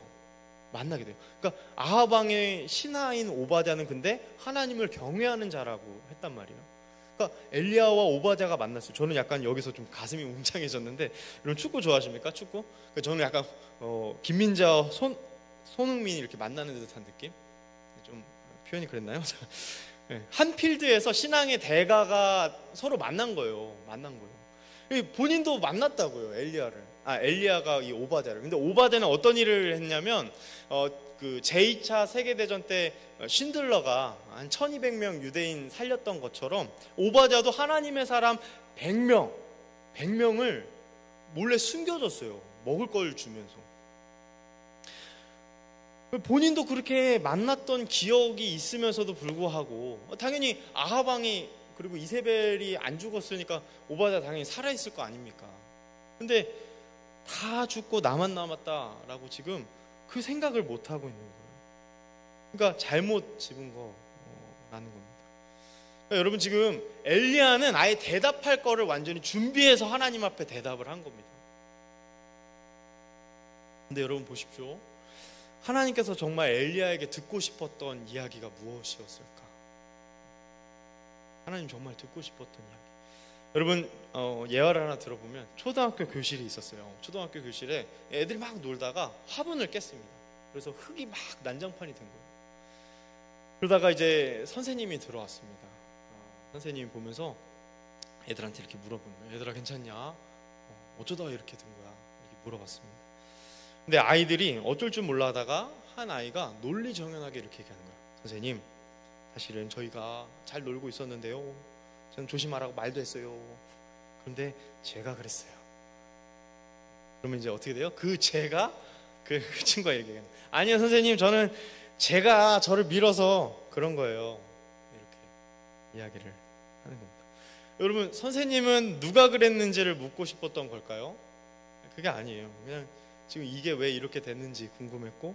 그러니까 아합 왕의 신하인 오바댜는 근데 하나님을 경외하는 자라고 했단 말이에요. 그러니까 엘리야와 오바댜가 만났어요. 저는 약간 여기서 좀 가슴이 웅장해졌는데, 여러분 축구 좋아하십니까? 축구? 그러니까 저는 약간 김민재와 손흥민이 이렇게 만나는 듯한 느낌? 좀 표현이 그랬나요? 한 필드에서 신앙의 대가가 서로 만난 거예요. 본인도 만났다고요, 엘리야가 이 오바댜를. 근데 오바댜는 어떤 일을 했냐면 그 제2차 세계대전 때 신들러가 한 1200명 유대인 살렸던 것처럼 오바댜도 하나님의 사람 100명을 몰래 숨겨줬어요. 먹을 걸 주면서. 본인도 그렇게 만났던 기억이 있으면서도 불구하고, 당연히 아합 왕이 그리고 이세벨이 안 죽었으니까 오바댜 당연히 살아있을 거 아닙니까? 근데 다 죽고 나만 남았다라고 지금 그 생각을 못하고 있는 거예요. 그러니까 잘못 집은 거라는 겁니다. 그러니까 여러분, 지금 엘리야는 아예 대답할 거를 완전히 준비해서 하나님 앞에 대답을 한 겁니다. 근데 여러분 보십시오. 하나님께서 정말 엘리야에게 듣고 싶었던 이야기가 무엇이었을까? 하나님 정말 듣고 싶었던 이야기. 여러분, 예화를 하나 들어보면 초등학교 교실이 있었어요. 초등학교 교실에 애들이 막 놀다가 화분을 깼습니다. 그래서 흙이 막 난장판이 된 거예요. 그러다가 이제 선생님이 들어왔습니다. 선생님이 보면서 애들한테 이렇게 물어보는 거예요. 얘들아 괜찮냐? 어쩌다 이렇게 된 거야? 이렇게 물어봤습니다. 근데 아이들이 어쩔 줄 몰라 하다가 한 아이가 논리정연하게 이렇게 얘기하는 거야. 선생님, 사실은 저희가 잘 놀고 있었는데요, 저는 조심하라고 말도 했어요. 그런데 제가 그랬어요. 그러면 이제 어떻게 돼요? 그 제가 그 친구가 얘기해요. 아니요 선생님, 저는 제가 저를 밀어서 그런 거예요. 이렇게 이야기를 하는 겁니다. 여러분, 선생님은 누가 그랬는지를 묻고 싶었던 걸까요? 그게 아니에요. 그냥 지금 이게 왜 이렇게 됐는지 궁금했고,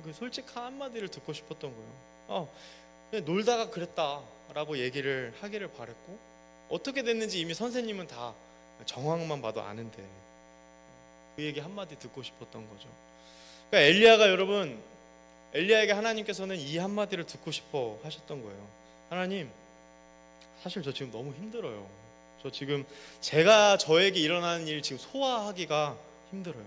그 솔직한 한마디를 듣고 싶었던 거예요. 그냥 놀다가 그랬다라고 얘기를 하기를 바랬고, 어떻게 됐는지 이미 선생님은 다 정황만 봐도 아는데 그 얘기 한마디 듣고 싶었던 거죠. 그러니까 엘리야가, 여러분, 엘리야에게 하나님께서는 이 한마디를 듣고 싶어 하셨던 거예요. 하나님, 사실 저 지금 너무 힘들어요. 저 지금 제가 저에게 일어나는 일 지금 소화하기가 힘들어요.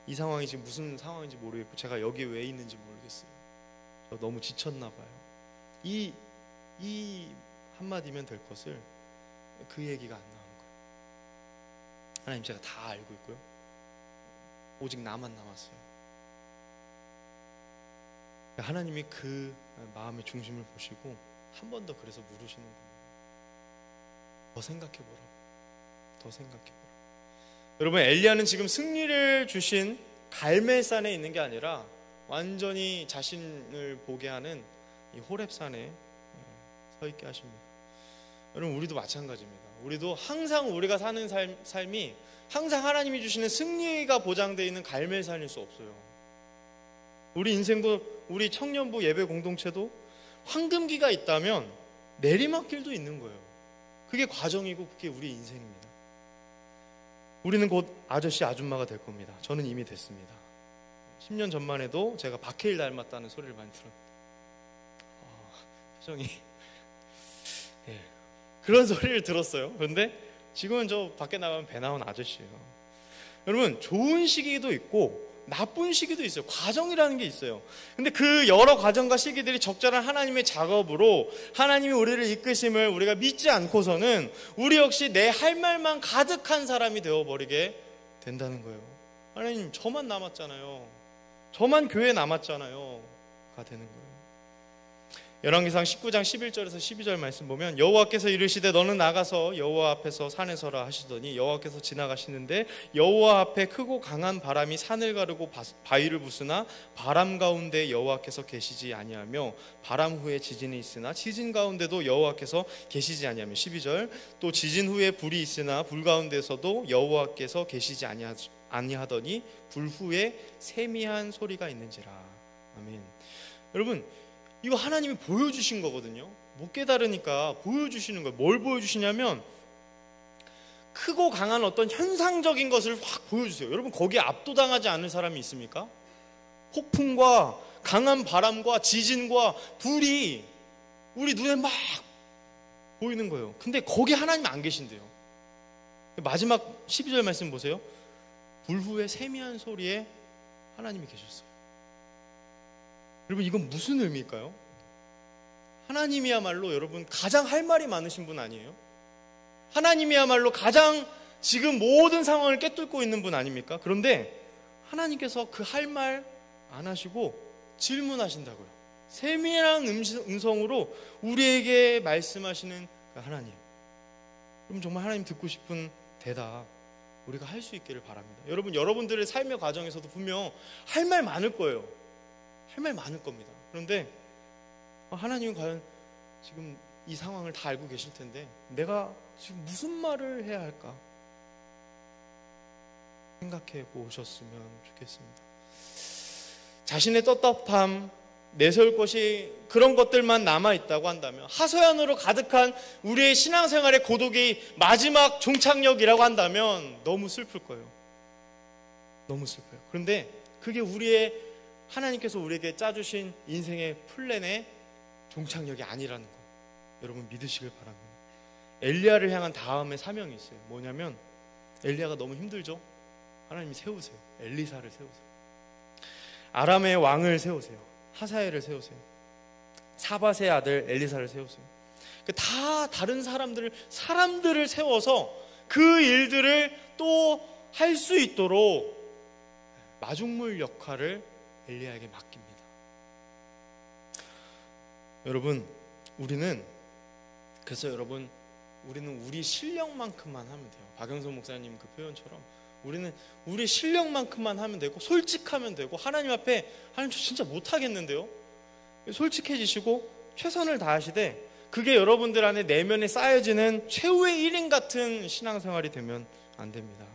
이 상황이 지금 무슨 상황인지 모르겠고 제가 여기 왜 있는지 모르겠어요. 저 너무 지쳤나 봐요. 이 한마디면 될 것을 그 얘기가 안 나오는 거예요. 하나님, 제가 다 알고 있고요, 오직 나만 남았어요. 하나님이 그 마음의 중심을 보시고 한 번 더 그래서 물으시는 겁니다. 더 생각해보라. 더 생각해보라. 여러분, 엘리야는 지금 승리를 주신 갈멜산에 있는 게 아니라 완전히 자신을 보게 하는 이 호렙산에 서 있게 하십니다. 여러분, 우리도 마찬가지입니다. 우리도 항상 우리가 사는 삶이 항상 하나님이 주시는 승리가 보장되어 있는 갈멜산일 수 없어요. 우리 인생도, 우리 청년부 예배 공동체도 황금기가 있다면 내리막길도 있는 거예요. 그게 과정이고 그게 우리 인생입니다. 우리는 곧 아저씨 아줌마가 될 겁니다. 저는 이미 됐습니다. 10년 전만 해도 제가 박해일 닮았다는 소리를 많이 들었는데 표정이 그런 소리를 들었어요. 그런데 지금은 저 밖에 나가면 배 나온 아저씨예요. 여러분, 좋은 시기도 있고 나쁜 시기도 있어요. 과정이라는 게 있어요. 근데 그 여러 과정과 시기들이 적절한 하나님의 작업으로 하나님이 우리를 이끄심을 우리가 믿지 않고서는 우리 역시 내 할 말만 가득한 사람이 되어버리게 된다는 거예요. 하나님, 저만 남았잖아요. 저만 교회에 남았잖아요. 가 되는 거예요. 열왕기상 19장 11절에서 12절 말씀 보면, 여호와께서 이르시되 너는 나가서 여호와 앞에서 산에 서라 하시더니 여호와께서 지나가시는데 여호와 앞에 크고 강한 바람이 산을 가르고 바위를 부수나 바람 가운데 여호와께서 계시지 아니하며 바람 후에 지진이 있으나 지진 가운데도 여호와께서 계시지 아니하며 12절 또 지진 후에 불이 있으나 불 가운데서도 여호와께서 계시지 아니하더니 불 후에 세미한 소리가 있는지라. 아멘. 여러분, 이거 하나님이 보여주신 거거든요. 못 깨달으니까 보여주시는 거예요. 뭘 보여주시냐면 크고 강한 어떤 현상적인 것을 확 보여주세요. 여러분, 거기에 압도당하지 않을 사람이 있습니까? 폭풍과 강한 바람과 지진과 불이 우리 눈에 막 보이는 거예요. 근데 거기 하나님 안 계신대요. 마지막 12절 말씀 보세요. 불 후에 세미한 소리에 하나님이 계셨어요. 여러분, 이건 무슨 의미일까요? 하나님이야말로, 여러분, 가장 할 말이 많으신 분 아니에요? 하나님이야말로 가장 지금 모든 상황을 꿰뚫고 있는 분 아닙니까? 그런데 하나님께서 그 할 말 안 하시고 질문하신다고요. 세밀한 음성으로 우리에게 말씀하시는 그 하나님. 그럼 정말 하나님 듣고 싶은 대답 우리가 할 수 있기를 바랍니다. 여러분, 여러분들의 삶의 과정에서도 분명 할 말 많을 거예요. 할 말 많을 겁니다. 그런데 하나님은 과연 지금 이 상황을 다 알고 계실 텐데 내가 지금 무슨 말을 해야 할까 생각해 보셨으면 좋겠습니다. 자신의 떳떳함, 내세울 것이 그런 것들만 남아있다고 한다면, 하소연으로 가득한 우리의 신앙생활의 고독이 마지막 종착역이라고 한다면 너무 슬플 거예요. 너무 슬퍼요. 그런데 그게 우리의 하나님께서 우리에게 짜주신 인생의 플랜의 종착역이 아니라는 거 여러분 믿으시길 바랍니다. 엘리야를 향한 다음의 사명이 있어요. 뭐냐면 엘리야가 너무 힘들죠? 하나님이 세우세요. 엘리사를 세우세요. 아람의 왕을 세우세요. 하사엘을 세우세요. 사밧의 아들 엘리사를 세우세요. 다 다른 사람들을 세워서 그 일들을 또 할 수 있도록 마중물 역할을 엘리야에게 맡깁니다. 여러분, 우리는 우리 실력만큼만 하면 돼요. 박영선 목사님 그 표현처럼 우리는 우리 실력만큼만 하면 되고 솔직하면 되고 하나님 앞에 하나님 저 진짜 못하겠는데요? 솔직해지시고 최선을 다하시되 그게 여러분들 안에 내면에 쌓여지는 최후의 1인 같은 신앙생활이 되면 안 됩니다.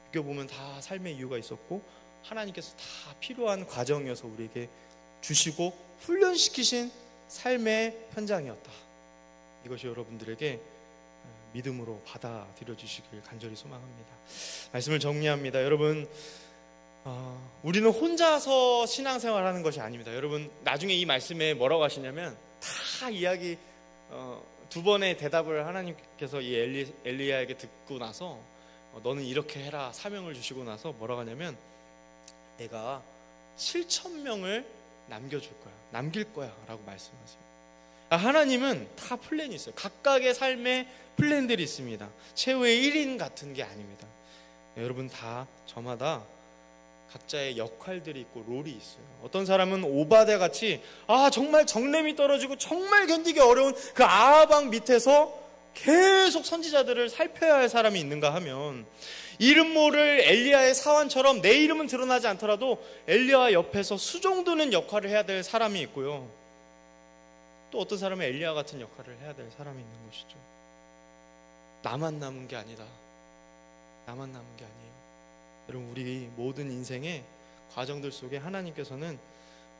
비교보면 다 삶의 이유가 있었고 하나님께서 다 필요한 과정이어서 우리에게 주시고 훈련시키신 삶의 현장이었다. 이것이 여러분들에게 믿음으로 받아들여 주시길 간절히 소망합니다. 말씀을 정리합니다. 여러분, 우리는 혼자서 신앙생활하는 것이 아닙니다. 여러분, 나중에 이 말씀에 뭐라고 하시냐면 다 이야기 두 번의 대답을 하나님께서 이 엘리야에게 듣고 나서 너는 이렇게 해라 사명을 주시고 나서 뭐라고 하냐면 내가 7,000명을 남길 거야 라고 말씀하세요. 하나님은 다 플랜이 있어요. 각각의 삶의 플랜들이 있습니다. 최후의 1인 같은 게 아닙니다. 여러분 다 저마다 각자의 역할들이 있고 롤이 있어요. 어떤 사람은 오바데 같이 정말 정냄이 떨어지고 정말 견디기 어려운 그 아하방 밑에서 계속 선지자들을 살펴야 할 사람이 있는가 하면 이름 모를 엘리야의 사환처럼 내 이름은 드러나지 않더라도 엘리야 옆에서 수종드는 역할을 해야 될 사람이 있고요. 또 어떤 사람은 엘리야 같은 역할을 해야 될 사람이 있는 것이죠. 나만 남은 게 아니다. 나만 남은 게 아니에요. 여러분, 우리 모든 인생의 과정들 속에 하나님께서는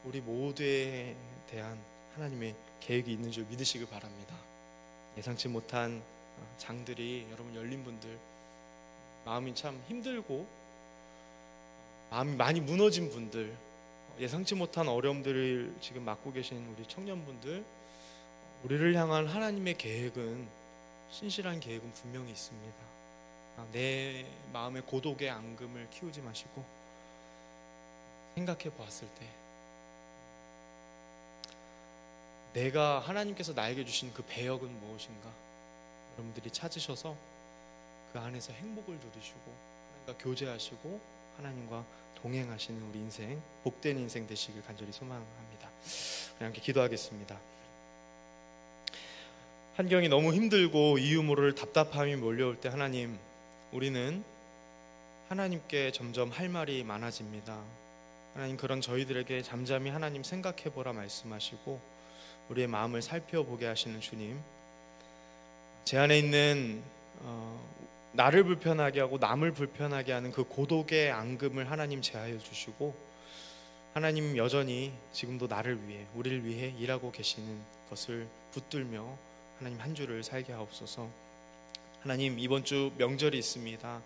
우리 모두에 대한 하나님의 계획이 있는 줄 믿으시길 바랍니다. 예상치 못한 장들이 여러분 열린 분들, 마음이 참 힘들고 마음이 많이 무너진 분들, 예상치 못한 어려움들을 지금 맡고 계신 우리 청년분들, 우리를 향한 하나님의 계획은 신실한 계획은 분명히 있습니다. 내 마음의 고독의 앙금을 키우지 마시고 생각해 보았을 때 내가 하나님께서 나에게 주신 그 배역은 무엇인가 여러분들이 찾으셔서 그 안에서 행복을 누리시고 하나님과 교제하시고 하나님과 동행하시는 우리 인생, 복된 인생 되시길 간절히 소망합니다. 우리 함께 기도하겠습니다. 환경이 너무 힘들고 이유 모를 답답함이 몰려올 때 하나님, 우리는 하나님께 점점 할 말이 많아집니다. 하나님, 그런 저희들에게 잠잠히 하나님 생각해보라 말씀하시고 우리의 마음을 살펴보게 하시는 주님, 제 안에 있는 나를 불편하게 하고 남을 불편하게 하는 그 고독의 앙금을 하나님 제하여 주시고 하나님 여전히 지금도 나를 위해 우리를 위해 일하고 계시는 것을 붙들며 하나님 한 주를 살게 하옵소서. 하나님, 이번 주 명절이 있습니다.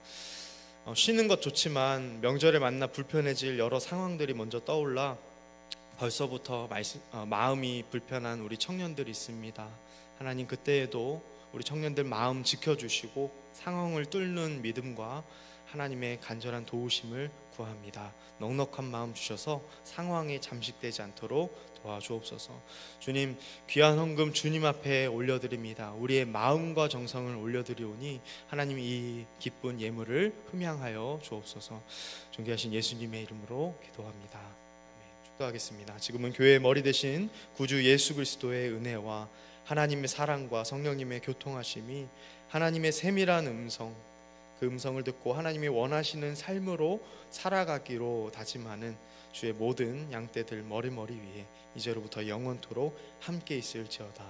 쉬는 것 좋지만 명절에 만나 불편해질 여러 상황들이 먼저 떠올라 벌써부터 마음이 불편한 우리 청년들이 있습니다. 하나님, 그때에도 우리 청년들 마음 지켜주시고 상황을 뚫는 믿음과 하나님의 간절한 도우심을 구합니다. 넉넉한 마음 주셔서 상황에 잠식되지 않도록 도와주옵소서. 주님, 귀한 헌금 주님 앞에 올려드립니다. 우리의 마음과 정성을 올려드리오니 하나님 이 기쁜 예물을 흠양하여 주옵소서. 존귀하신 예수님의 이름으로 기도합니다. 축도하겠습니다. 지금은 교회의 머리 대신 구주 예수 그리스도의 은혜와 하나님의 사랑과 성령님의 교통하심이 하나님의 세밀한 음성, 그 음성을 듣고 하나님이 원하시는 삶으로 살아가기로 다짐하는 주의 모든 양떼들 머리머리 위에 이제로부터 영원토록 함께 있을지어다.